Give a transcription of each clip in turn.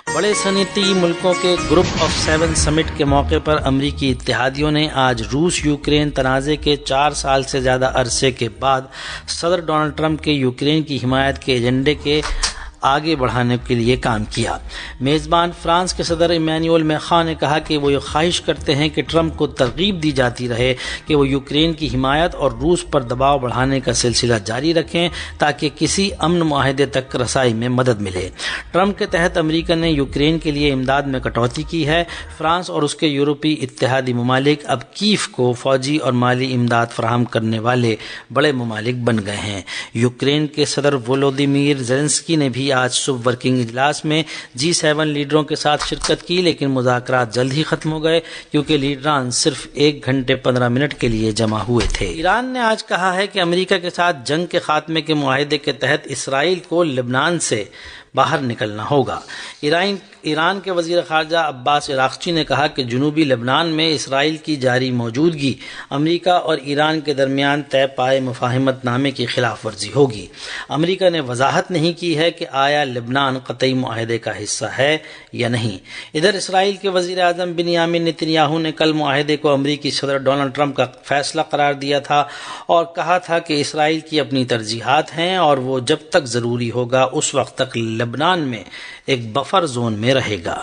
بڑے صنعتی ملکوں کے گروپ آف 7 سمٹ کے موقع پر امریکی اتحادیوں نے آج روس یوکرین تنازع کے 4 سال سے زیادہ عرصے کے بعد صدر ڈونلڈ ٹرمپ کے یوکرین کی حمایت کے ایجنڈے کے آگے بڑھانے کے لیے کام کیا۔ میزبان فرانس کے صدر ایمینوئل میخواں نے کہا کہ وہ یہ خواہش کرتے ہیں کہ ٹرمپ کو ترغیب دی جاتی رہے کہ وہ یوکرین کی حمایت اور روس پر دباؤ بڑھانے کا سلسلہ جاری رکھیں تاکہ کسی امن معاہدے تک رسائی میں مدد ملے۔ ٹرمپ کے تحت امریکہ نے یوکرین کے لیے امداد میں کٹوتی کی ہے۔ فرانس اور اس کے یورپی اتحادی ممالک اب کیف کو فوجی اور مالی امداد فراہم کرنے والے بڑے ممالک بن گئے ہیں۔ یوکرین کے صدر وولودیمیر زیلنسکی نے بھی آج صبح ورکنگ اجلاس میں G7 لیڈروں کے ساتھ شرکت کی، لیکن مذاکرات جلد ہی ختم ہو گئے کیونکہ لیڈران صرف 1 گھنٹے 15 منٹ کے لیے جمع ہوئے تھے۔ ایران نے آج کہا ہے کہ امریکہ کے ساتھ جنگ کے خاتمے کے معاہدے کے تحت اسرائیل کو لبنان سے باہر نکلنا ہوگا۔ ایران کے وزیر خارجہ عباس عراقچی نے کہا کہ جنوبی لبنان میں اسرائیل کی جاری موجودگی امریکہ اور ایران کے درمیان طے پائے مفاہمت نامے کی خلاف ورزی ہوگی۔ امریکہ نے وضاحت نہیں کی ہے کہ آیا لبنان قطعی معاہدے کا حصہ ہے یا نہیں۔ ادھر اسرائیل کے وزیر اعظم بنیامین نتنیاہو نے کل معاہدے کو امریکی صدر ڈونلڈ ٹرمپ کا فیصلہ قرار دیا تھا اور کہا تھا کہ اسرائیل کی اپنی ترجیحات ہیں اور وہ جب تک ضروری ہوگا اس وقت تک لبنان میں ایک بفر زون میں رہے گا۔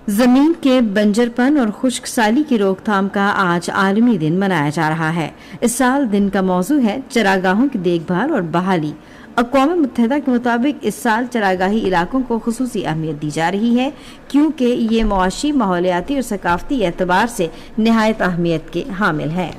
زمین کے بنجر پن اور خشک سالی کی روک تھام کا آج عالمی دن منایا جا رہا ہے۔ اس سال دن کا موضوع ہے چراگاہوں کی دیکھ بھال اور بحالی۔ اقوام متحدہ کے مطابق اس سال چراگاہی علاقوں کو خصوصی اہمیت دی جا رہی ہے کیونکہ یہ معاشی، ماحولیاتی اور ثقافتی اعتبار سے نہایت اہمیت کے حامل ہے۔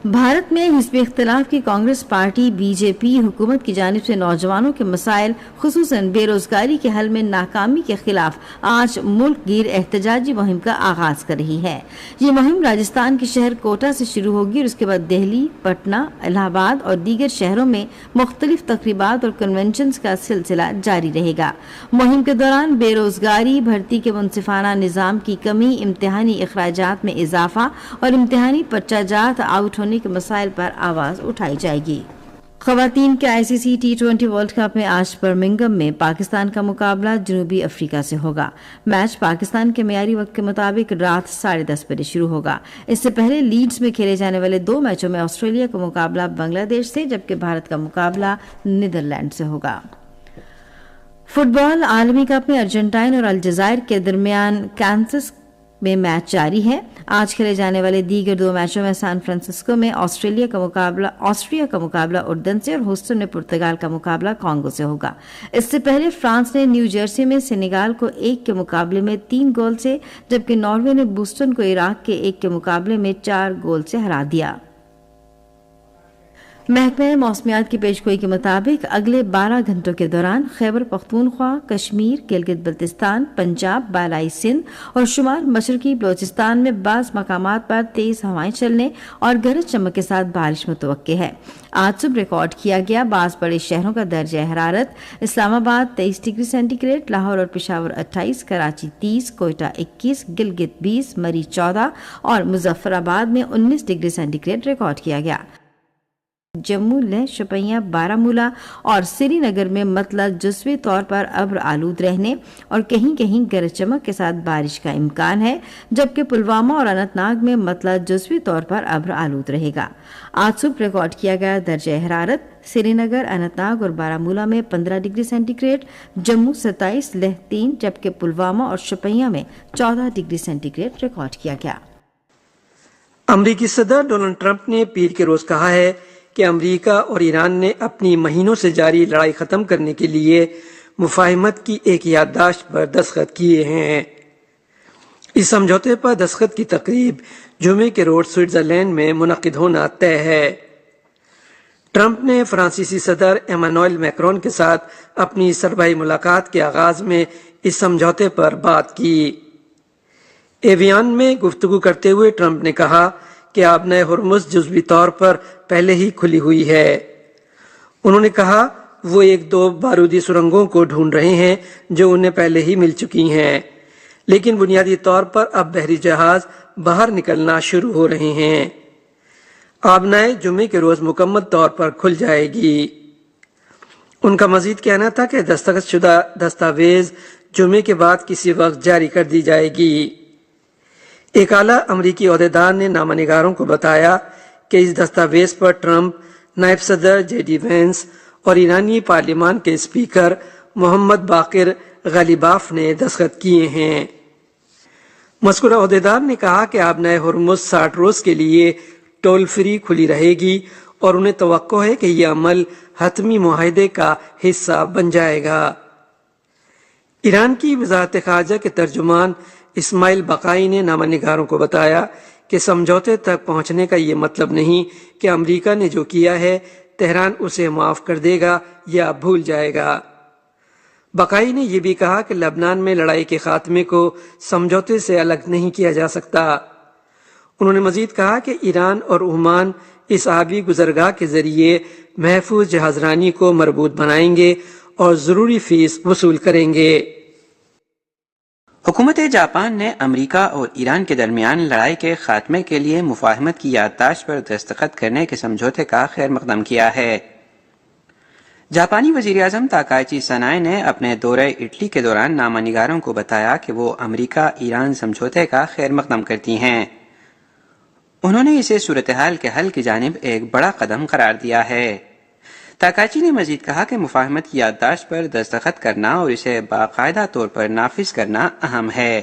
بھارت میں حزب اختلاف کی کانگریس پارٹی BJP حکومت کی جانب سے نوجوانوں کے مسائل خصوصاً بے روزگاری کے حل میں ناکامی کے خلاف آج ملک گیر احتجاجی مہم کا آغاز کر رہی ہے۔ یہ مہم راجستھان کے شہر کوٹا سے شروع ہوگی اور اس کے بعد دہلی، پٹنہ، الہ آباد اور دیگر شہروں میں مختلف تقریبات اور کنونشنز کا سلسلہ جاری رہے گا۔ مہم کے دوران بے روزگاری، بھرتی کے منصفانہ نظام کی کمی، امتحانی اخراجات میں اضافہ اور امتحانی پرچہ جات آؤٹ ہونے کے مسائل پر آواز اٹھائی جائے گی۔ خواتین کے ICC T20 ورلڈ کپ میں آج برمنگھم میں پاکستان کا مقابلہ جنوبی افریقہ سے ہوگا۔ میچ پاکستان کے معیاری وقت کے مطابق رات 10:30 بجے شروع ہوگا۔ اس سے پہلے لیڈز میں کھیلے جانے والے 2 میچوں میں آسٹریلیا کا مقابلہ بنگلہ دیش سے جبکہ بھارت کا مقابلہ نیدرلینڈ سے ہوگا۔ فٹ بال عالمی کپ میں ارجنٹائن اور الجزائر کے درمیان کانسس میں میچ جاری ہے۔ آج کھیلے جانے والے دیگر 2 میچوں میں سان فرانسسکو میں آسٹریا کا مقابلہ اردن سے اور ہوسٹن میں پرتگال کا مقابلہ کانگو سے ہوگا۔ اس سے پہلے فرانس نے نیو جرسی میں سینیگال کو 1 کے مقابلے میں 3 گول سے جبکہ ناروے نے بوسٹن کو عراق کے 1 کے مقابلے میں 4 گول سے ہرا دیا۔ محکمہ موسمیات کی پیشگوئی کے مطابق اگلے 12 گھنٹوں کے دوران خیبر پختونخوا، کشمیر، گلگت بلتستان، پنجاب، بالائی سندھ اور شمال مشرقی بلوچستان میں بعض مقامات پر تیز ہوائیں چلنے اور گرج چمک کے ساتھ بارش متوقع ہے۔ آج صبح ریکارڈ کیا گیا بعض بڑے شہروں کا درجہ حرارت: اسلام آباد 23 ڈگری سینٹی گریڈ، لاہور اور پشاور 28، کراچی 30، کوئٹہ 21، گلگت 20، مری 14 اور مظفر آباد میں 19 ڈگری سینٹی گریڈ ریکارڈ کیا گیا۔ جموں، لہ، شوپیاں، بارہمولہ اور سری نگر میں مطلع جزوی طور پر ابر آلود رہنے اور کہیں کہیں گرج چمک کے ساتھ بارش کا امکان ہے جبکہ پلوامہ اور اننت ناگ میں مطلع جزوی طور پر ابر آلود رہے گا۔ آج صبح ریکارڈ کیا گیا درجہ حرارت سری نگر، اننت ناگ اور بارہمولہ میں 15 ڈگری سینٹی گریڈ، جموں 27، لہ 3 جبکہ پلوامہ اور شوپیاں میں 14 ڈگری سینٹی گریڈ ریکارڈ کیا گیا۔ امریکی صدر ڈونلڈ ٹرمپ نے پیر کے روز کہا ہے کہ امریکہ اور ایران نے اپنی مہینوں سے جاری لڑائی ختم کرنے کے لیے مفاہمت کی ایک یادداشت پر دستخط کیے ہیں۔ اس سمجھوتے پر دستخط کی تقریب جمعے کے روز سوئٹزرلینڈ میں منعقد ہونا طے ہے۔ ٹرمپ نے فرانسیسی صدر ایمانوئل میکرون کے ساتھ اپنی سربراہی ملاقات کے آغاز میں اس سمجھوتے پر بات کی۔ ایویان میں گفتگو کرتے ہوئے ٹرمپ نے کہا کہ آبنۂ ہرمز جزوی طور پر پہلے ہی کھلی ہوئی ہے۔ انہوں نے کہا وہ 1-2 بارودی سرنگوں کو ڈھونڈ رہے ہیں جو انہیں پہلے ہی مل چکی ہیں، لیکن بنیادی طور پر اب بحری جہاز باہر نکلنا شروع ہو رہے ہیں۔ آبنائے جمعے کے روز مکمل طور پر کھل جائے گی۔ ان کا مزید کہنا تھا کہ دستخط شدہ دستاویز جمعے کے بعد کسی وقت جاری کر دی جائے گی۔ ایک اعلیٰ امریکی عہدیدار نے نامہ نگاروں کو بتایا کہ اس دستاویز پر ٹرمپ، نائب صدر جے ڈی وینس اور ایرانی پارلیمان کے اسپیکر محمد باقر غالیباف نے دستخط کیے ہیں۔ مذکورہ عہدیدار نے کہا کہ آبنائے ہرمز 60 روز کے لیے ٹول فری کھلی رہے گی اور انہیں توقع ہے کہ یہ عمل حتمی معاہدے کا حصہ بن جائے گا۔ ایران کی وزارت خارجہ کے ترجمان اسماعیل بقائی نے نامہ نگاروں کو بتایا کہ سمجھوتے تک پہنچنے کا یہ مطلب نہیں کہ امریکہ نے جو کیا ہے تہران اسے معاف کر دے گا یا بھول جائے گا۔ بقائی نے یہ بھی کہا کہ لبنان میں لڑائی کے خاتمے کو سمجھوتے سے الگ نہیں کیا جا سکتا۔ انہوں نے مزید کہا کہ ایران اور عمان اس آبی گزرگاہ کے ذریعے محفوظ جہاز رانی کو مربوط بنائیں گے اور ضروری فیس وصول کریں گے۔ حکومت جاپان نے امریکہ اور ایران کے درمیان لڑائی کے خاتمے کے لیے مفاہمت کی یادداشت پر دستخط کرنے کے سمجھوتے کا خیر مقدم کیا ہے۔ جاپانی وزیر اعظم تاکائچی سنائے نے اپنے دورہ اٹلی کے دوران نامہ نگاروں کو بتایا کہ وہ امریکہ ایران سمجھوتے کا خیر مقدم کرتی ہیں۔ انہوں نے اسے صورتحال کے حل کی جانب ایک بڑا قدم قرار دیا ہے۔ تاکاچی نے مزید کہا کہ مفاہمت کی یادداشت پر دستخط کرنا اور اسے باقاعدہ طور پر نافذ کرنا اہم ہے۔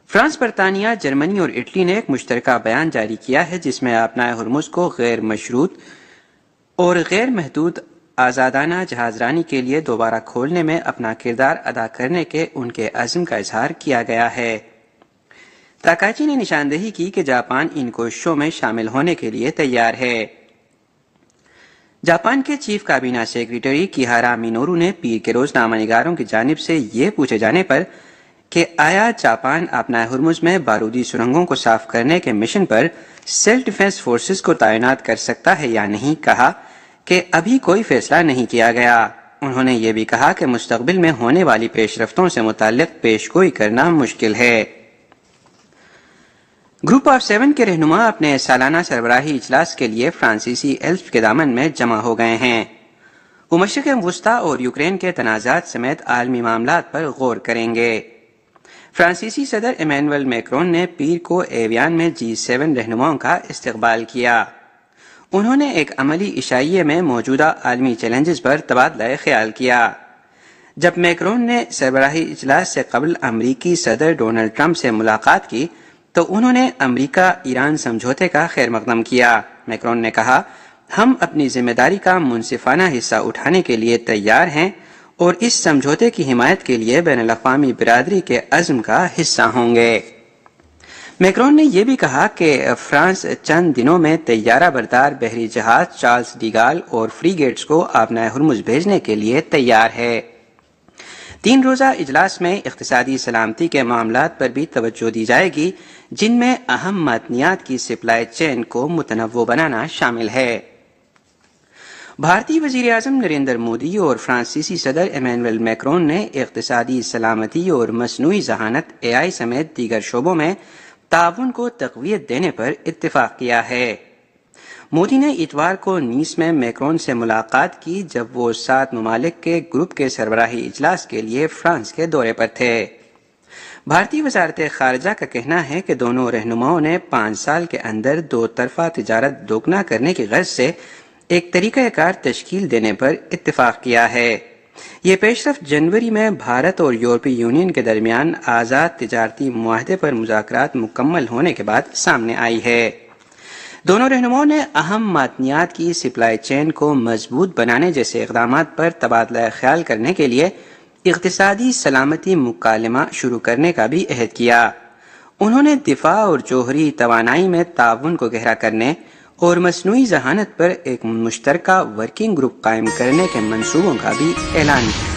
فرانس، برطانیہ، جرمنی اور اٹلی نے ایک مشترکہ بیان جاری کیا ہے جس میں آبنائے ہرمز کو غیر مشروط اور غیر محدود آزادانہ جہاز رانی کے لیے دوبارہ کھولنے میں اپنا کردار ادا کرنے کے ان کے عزم کا اظہار کیا گیا ہے۔ تاکاچی نے نشاندہی کی کہ جاپان ان کوششوں میں شامل ہونے کے لیے تیار ہے۔ جاپان کے چیف کابینہ سیکریٹری کیہارا مینورو نے پیر کے روز نامہ نگاروں کی جانب سے یہ پوچھے جانے پر کہ آیا جاپان آبنائے ہرمز میں بارودی سرنگوں کو صاف کرنے کے مشن پر سیلف ڈیفنس فورسز کو تعینات کر سکتا ہے یا نہیں، کہا کہ ابھی کوئی فیصلہ نہیں کیا گیا۔ انہوں نے یہ بھی کہا کہ مستقبل میں ہونے والی پیش رفتوں سے متعلق پیش گوئی کرنا مشکل ہے۔ گروپ آف 7 کے رہنما اپنے سالانہ سربراہی اجلاس کے لیے فرانسیسی ایلپس کے دامن میں جمع ہو گئے ہیں۔ وہ مشرق وسطیٰ اور یوکرین کے تنازعات سمیت عالمی معاملات پر غور کریں گے۔ فرانسیسی صدر ایمینوئل میکرون نے پیر کو ایویان میں G7 رہنماؤں کا استقبال کیا۔ انہوں نے ایک عملی عشائیے میں موجودہ عالمی چیلنجز پر تبادلہ خیال کیا۔ جب میکرون نے سربراہی اجلاس سے قبل امریکی صدر ڈونلڈ ٹرمپ سے ملاقات کی تو انہوں نے امریکہ ایران سمجھوتے کا خیر مقدم کیا۔ میکرون نے کہا، ہم اپنی ذمہ داری کا منصفانہ حصہ اٹھانے کے لیے تیار ہیں اور اس سمجھوتے کی حمایت کے لیے بین الاقوامی برادری کے عزم کا حصہ ہوں گے۔ میکرون نے یہ بھی کہا کہ فرانس چند دنوں میں طیارہ بردار بحری جہاز چارلز ڈی گال اور فری گیٹس کو آبنائے ہرمز بھیجنے کے لیے تیار ہے۔ 3 روزہ اجلاس میں اقتصادی سلامتی کے معاملات پر بھی توجہ دی جائے گی، جن میں اہم معدنیات کی سپلائی چین کو متنوع بنانا شامل ہے۔ بھارتی وزیر اعظم نریندر مودی اور فرانسیسی صدر ایمینوئل میکرون نے اقتصادی سلامتی اور مصنوعی ذہانت AI سمیت دیگر شعبوں میں تعاون کو تقویت دینے پر اتفاق کیا ہے۔ مودی نے اتوار کو نیس میں میکرون سے ملاقات کی جب وہ 7 ممالک کے گروپ کے سربراہی اجلاس کے لیے فرانس کے دورے پر تھے۔ بھارتی وزارت خارجہ کا کہنا ہے کہ دونوں رہنماؤں نے 5 سال کے اندر 2 طرفہ تجارت دوگنا کرنے کی غرض سے ایک طریقہ کار تشکیل دینے پر اتفاق کیا ہے۔ یہ پیش رفت جنوری میں بھارت اور یورپی یونین کے درمیان آزاد تجارتی معاہدے پر مذاکرات مکمل ہونے کے بعد سامنے آئی ہے۔ دونوں رہنماؤں نے اہم معدنیات کی سپلائی چین کو مضبوط بنانے جیسے اقدامات پر تبادلہ خیال کرنے کے لیے اقتصادی سلامتی مکالمہ شروع کرنے کا بھی عہد کیا۔ انہوں نے دفاع اور جوہری توانائی میں تعاون کو گہرا کرنے اور مصنوعی ذہانت پر ایک مشترکہ ورکنگ گروپ قائم کرنے کے منصوبوں کا بھی اعلان کیا۔